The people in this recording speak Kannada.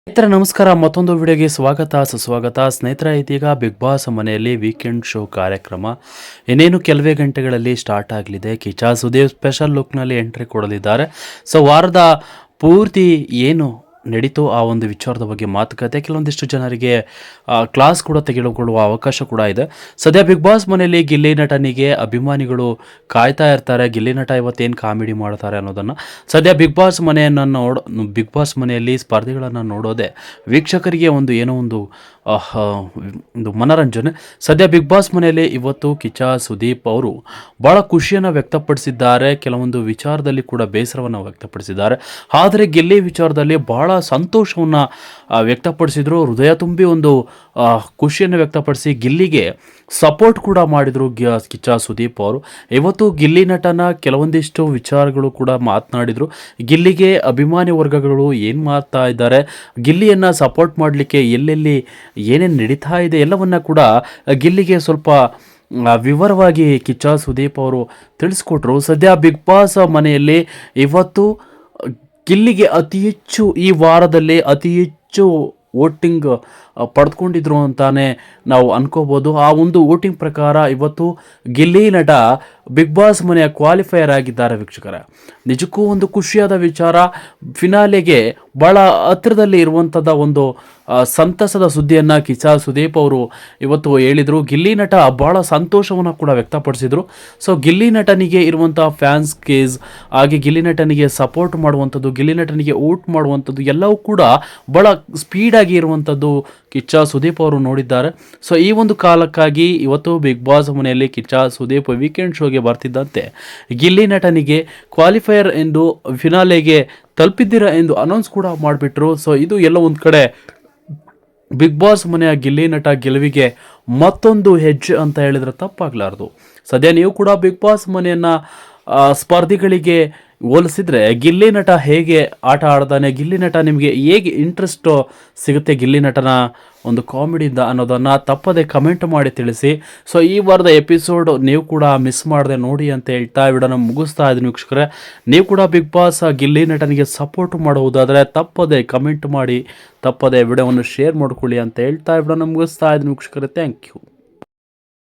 ಸ್ನೇಹಿತರೆ ನಮಸ್ಕಾರ, ಮತ್ತೊಂದು ವಿಡಿಯೋಗೆ ಸುಸ್ವಾಗತ. ಸ್ನೇಹಿತರೆ, ಇದೀಗ ಬಿಗ್ ಬಾಸ್ ಮನೆಯಲ್ಲಿ ವೀಕೆಂಡ್ ಶೋ ಕಾರ್ಯಕ್ರಮ ಇನ್ನೇನು ಕೆಲವೇ ಗಂಟೆಗಳಲ್ಲಿ ಸ್ಟಾರ್ಟ್ ಆಗಲಿದೆ. ಕಿಚ್ಚ ಸುದೀಪ್ ಸ್ಪೆಷಲ್ ಲುಕ್ನಲ್ಲಿ ಎಂಟ್ರಿ ಕೊಡಲಿದ್ದಾರೆ. ಸೊ ವಾರದ ಪೂರ್ತಿ ಏನು ನಡೀತು ಆ ಒಂದು ವಿಚಾರದ ಬಗ್ಗೆ ಮಾತುಕತೆ, ಕೆಲವೊಂದಿಷ್ಟು ಜನರಿಗೆ ಕ್ಲಾಸ್ ಕೂಡ ತೆಗೆದುಕೊಳ್ಳುವ ಅವಕಾಶ ಕೂಡ ಇದೆ. ಸದ್ಯ ಬಿಗ್ ಬಾಸ್ ಮನೆಯಲ್ಲಿ ಗಿಲ್ಲಿ ನಟನಿಗೆ ಅಭಿಮಾನಿಗಳು ಕಾಯ್ತಾ ಇರ್ತಾರೆ. ಗಿಲ್ಲಿ ನಟ ಇವತ್ತೇನು ಕಾಮಿಡಿ ಮಾಡ್ತಾರೆ ಅನ್ನೋದನ್ನು. ಸದ್ಯ ಬಿಗ್ ಬಾಸ್ ಮನೆಯಲ್ಲಿ ಸ್ಪರ್ಧಿಗಳನ್ನು ನೋಡೋದೆ ವೀಕ್ಷಕರಿಗೆ ಒಂದು ಮನರಂಜನೆ. ಸದ್ಯ ಬಿಗ್ ಬಾಸ್ ಮನೆಯಲ್ಲಿ ಇವತ್ತು ಕಿಚ್ಚ ಸುದೀಪ್ ಅವರು ಭಾಳ ಖುಷಿಯನ್ನು ವ್ಯಕ್ತಪಡಿಸಿದ್ದಾರೆ. ಕೆಲವೊಂದು ವಿಚಾರದಲ್ಲಿ ಕೂಡ ಬೇಸರವನ್ನು ವ್ಯಕ್ತಪಡಿಸಿದ್ದಾರೆ. ಆದರೆ ಗಿಲ್ಲಿ ವಿಚಾರದಲ್ಲಿ ಭಾಳ ಸಂತೋಷವನ್ನು ವ್ಯಕ್ತಪಡಿಸಿದರು. ಹೃದಯ ತುಂಬಿ ಒಂದು ಖುಷಿಯನ್ನು ವ್ಯಕ್ತಪಡಿಸಿ ಗಿಲ್ಲಿಗೆ ಸಪೋರ್ಟ್ ಕೂಡ ಮಾಡಿದರು ಕಿಚ್ಚ ಸುದೀಪ್ ಅವರು. ಇವತ್ತು ಗಿಲ್ಲಿ ನಟನ ಕೆಲವೊಂದಿಷ್ಟು ವಿಚಾರಗಳು ಕೂಡ ಮಾತನಾಡಿದರು. ಗಿಲ್ಲಿಗೆ ಅಭಿಮಾನಿ ವರ್ಗಗಳು ಏನು ಮಾಡ್ತಾ ಇದ್ದಾರೆ, ಗಿಲ್ಲಿಯನ್ನು ಸಪೋರ್ಟ್ ಮಾಡಲಿಕ್ಕೆ ಎಲ್ಲೆಲ್ಲಿ ಏನೇನು ನಡೀತಾ ಇದೆ ಎಲ್ಲವನ್ನ ಕೂಡ ಗಿಲ್ಲಿಗೆ ಸ್ವಲ್ಪ ವಿವರವಾಗಿ ಕಿಚ್ಚ ಸುದೀಪ್ ಅವರು ತಿಳಿಸ್ಕೊಟ್ರು. ಸದ್ಯ ಬಿಗ್ ಬಾಸ್ ಮನೆಯಲ್ಲಿ ಇವತ್ತು ಗಿಲ್ಲಿಗೆ ಈ ವಾರದಲ್ಲಿ ಅತಿ ಹೆಚ್ಚು ವೋಟಿಂಗ್ ಪಡೆದುಕೊಂಡಿದ್ರು ಅಂತಾನೆ ನಾವು ಅನ್ಕೋಬೋದು. ಆ ಒಂದು ವೋಟಿಂಗ್ ಪ್ರಕಾರ ಇವತ್ತು ಗಿಲ್ಲಿ ನಟ ಬಿಗ್ ಬಾಸ್ ಮನೆಯ ಕ್ವಾಲಿಫೈಯರ್ ಆಗಿದ್ದಾರೆ ವೀಕ್ಷಕರೇ. ನಿಜಕ್ಕೂ ಒಂದು ಖುಷಿಯಾದ ವಿಚಾರ. ಫಿನಾಲೆಗೆ ಭಾಳ ಹತ್ತಿರದಲ್ಲಿ ಇರುವಂಥದ್ದು ಒಂದು ಸಂತಸದ ಸುದ್ದಿಯನ್ನು ಕಿಚ್ಚ ಸುದೀಪ್ ಅವರು ಇವತ್ತು ಹೇಳಿದರು. ಗಿಲ್ಲಿ ನಟ ಭಾಳ ಸಂತೋಷವನ್ನು ಕೂಡ ವ್ಯಕ್ತಪಡಿಸಿದರು. ಸೊ ಗಿಲ್ಲಿ ನಟನಿಗೆ ಇರುವಂಥ ಫ್ಯಾನ್ಸ್ ಕೇಸ್, ಹಾಗೆ ಗಿಲ್ಲಿ ನಟನಿಗೆ ಸಪೋರ್ಟ್ ಮಾಡುವಂಥದ್ದು, ಗಿಲ್ಲಿ ನಟನಿಗೆ ವೋಟ್ ಮಾಡುವಂಥದ್ದು ಎಲ್ಲವೂ ಕೂಡ ಭಾಳ ಸ್ಪೀಡಾಗಿ ಇರುವಂಥದ್ದು ಕಿಚ್ಚ ಸುದೀಪ್ ಅವರು ನೋಡಿದ್ದಾರೆ. ಸೊ ಈ ಒಂದು ಕಾಲಕ್ಕಾಗಿ ಇವತ್ತು ಬಿಗ್ ಬಾಸ್ ಮನೆಯಲ್ಲಿ ಕಿಚ್ಚ ಸುದೀಪ್ ವೀಕೆಂಡ್ ಶೋಗೆ ಬರ್ತಿದ್ದಂತೆ ಗಿಲ್ಲಿ ನಟನಿಗೆ ಕ್ವಾಲಿಫೈಯರ್ ಎಂದು ಫಿನಾಲೆಗೆ ತಲುಪಿದ್ದೀರಾ ಎಂದು ಅನೌನ್ಸ್ ಕೂಡ ಮಾಡಿಬಿಟ್ರು. ಸೊ ಇದು ಎಲ್ಲ ಒಂದು ಕಡೆ ಬಿಗ್ ಬಾಸ್ ಮನೆಯ ಗಿಲ್ಲಿ ನಟ ಗೆಲುವಿಗೆ ಮತ್ತೊಂದು ಹೆಜ್ಜೆ ಅಂತ ಹೇಳಿದ್ರೆ ತಪ್ಪಾಗಲಾರ್ದು. ಸದ್ಯ ನೀವು ಕೂಡ ಬಿಗ್ ಬಾಸ್ ಮನೆಯನ್ನು ಸ್ಪರ್ಧಿಗಳಿಗೆ ಹೋಲಿಸಿದ್ರೆ ಗಿಲ್ಲಿ ನಟ ಹೇಗೆ ಆಟ ಆಡ್ತಾನೆ, ಗಿಲ್ಲಿ ನಟ ನಿಮಗೆ ಹೇಗೆ ಇಂಟ್ರೆಸ್ಟ್ ಸಿಗುತ್ತೆ ಗಿಲ್ಲಿ ನಟನ ಒಂದು ಕಾಮಿಡಿಯಿಂದ ಅನ್ನೋದನ್ನು ತಪ್ಪದೆ ಕಮೆಂಟ್ ಮಾಡಿ ತಿಳಿಸಿ. ಸೊ ಈ ವಾರದ ಎಪಿಸೋಡ್ ನೀವು ಕೂಡ ಮಿಸ್ ಮಾಡದೆ ನೋಡಿ ಅಂತ ಹೇಳ್ತಾ ವಿಡಿಯೋನ ಮುಗಿಸ್ತಾ ಇದ್ದೀನಿ ವೀಕ್ಷಕರೇ. ನೀವು ಕೂಡ ಬಿಗ್ ಬಾಸ್ ಗಿಲ್ಲಿ ನಟನಿಗೆ ಸಪೋರ್ಟ್ ಮಾಡುವುದಾದರೆ ತಪ್ಪದೆ ಕಮೆಂಟ್ ಮಾಡಿ, ತಪ್ಪದೆ ವಿಡಿಯೋವನ್ನು ಶೇರ್ ಮಾಡ್ಕೊಳ್ಳಿ ಅಂತ ಹೇಳ್ತಾ ವಿಡಿಯೋನ ಮುಗಿಸ್ತಾ ಇದ್ದೀನಿ ವೀಕ್ಷಕರೇ. Thank you.